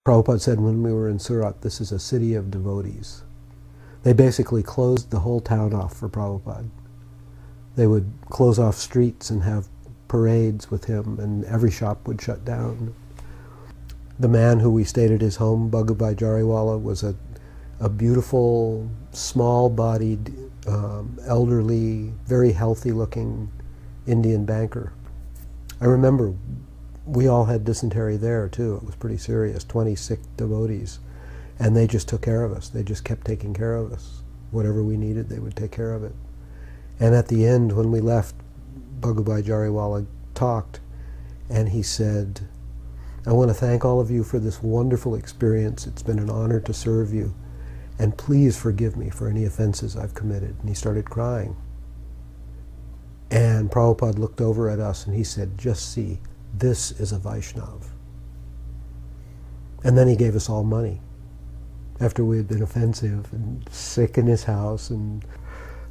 Prabhupada said when we were in Surat, this is a city of devotees. They basically closed the whole town off for Prabhupada. They would close off streets and have parades with him, and every shop would shut down. The man who we stayed at his home, Bhagubhai Jariwala, was a beautiful, small-bodied, elderly, very healthy-looking Indian banker. I remember we all had dysentery there too. It was pretty serious, 20 sick devotees. And they just took care of us. They just kept taking care of us. Whatever we needed, they would take care of it. And at the end, when we left, Bhagubhai Jariwala talked, and he said, I want to thank all of you for this wonderful experience. It's been an honor to serve you. And please forgive me for any offenses I've committed. And he started crying. And Prabhupada looked over at us and he said, just see, this is a Vaishnav. And then he gave us all money after we had been offensive and sick in his house.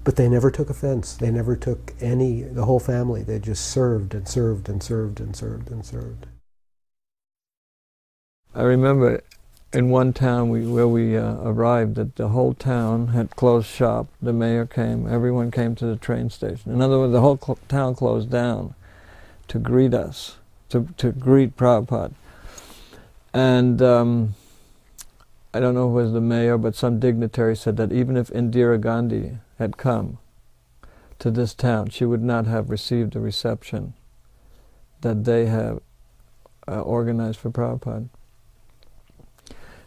But they never took offense. They never took any, the whole family. They just served and served and served and served and served. I remember in one town where we arrived, that the whole town had closed shop. The mayor came, everyone came to the train station. In other words, the whole town closed down to greet us, to greet Prabhupada. And I don't know who was the mayor, but some dignitary said that even if Indira Gandhi had come to this town, she would not have received the reception that they have organized for Prabhupada.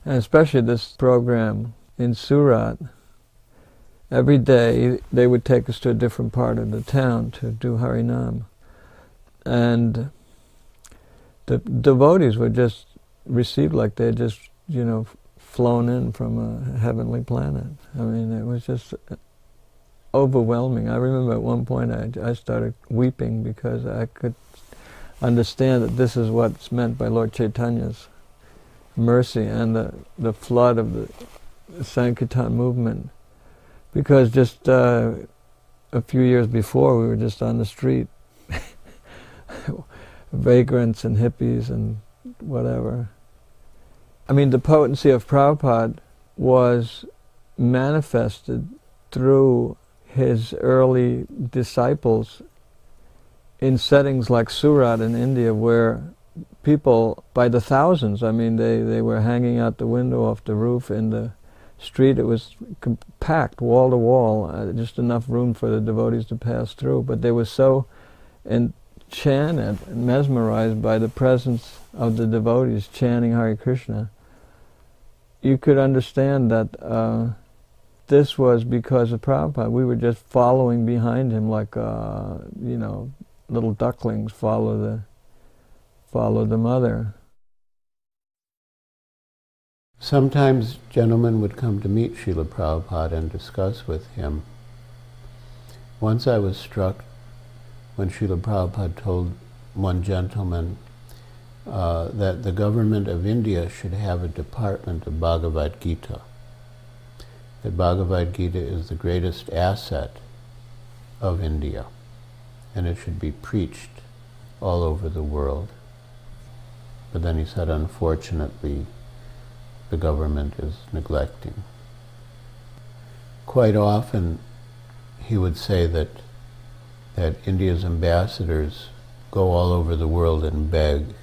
And especially this program in Surat, every day they would take us to a different part of the town to do Harinam. And the devotees were just received like they had just, you know, flown in from a heavenly planet. I mean, it was just overwhelming. I remember at one point I started weeping because I could understand that this is what's meant by Lord Chaitanya's mercy and the flood of the Sankirtan movement. Because just a few years before, we were just on the street, vagrants and hippies and whatever. I mean, the potency of Prabhupada was manifested through his early disciples in settings like Surat in India, where people by the thousands, I mean, they were hanging out the window off the roof in the street. It was packed wall to wall, just enough room for the devotees to pass through. But they were so enchanted and mesmerized by the presence of the devotees chanting Hare Krishna. You could understand that this was because of Prabhupada. We were just following behind him like, you know, little ducklings follow the mother. Sometimes gentlemen would come to meet Srila Prabhupada and discuss with him. Once I was struck when Srila Prabhupada told one gentleman that the government of India should have a department of Bhagavad Gita. That Bhagavad Gita is the greatest asset of India, and it should be preached all over the world. But then he said, unfortunately, the government is neglecting. Quite often, he would say that India's ambassadors go all over the world and beg,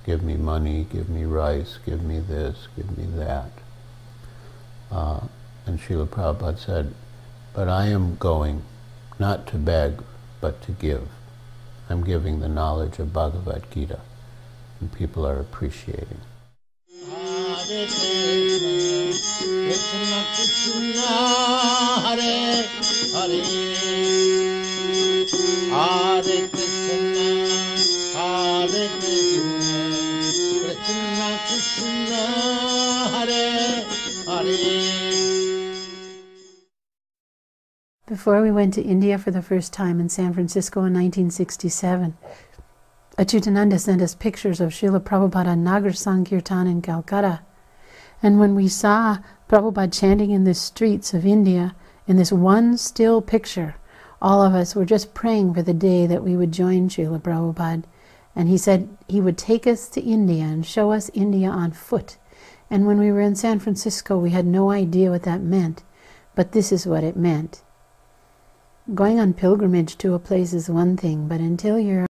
give me money, give me rice, give me this, give me that. And Srila Prabhupada said, but I am going not to beg, but to give. I'm giving the knowledge of Bhagavad Gita, and people are appreciating. Hare Krishna, Krishna Hare Hare, Hare Krishna, Hare Krishna, Krishna Krishna Hare Hare. Before we went to India for the first time in San Francisco in 1967, Achyutananda sent us pictures of Srila Prabhupada Nagar Sankirtan in Calcutta. And when we saw Prabhupada chanting in the streets of India, in this one still picture, all of us were just praying for the day that we would join Srila Prabhupada. And he said he would take us to India and show us India on foot. And when we were in San Francisco, we had no idea what that meant, but this is what it meant. Going on pilgrimage to a place is one thing, but until you're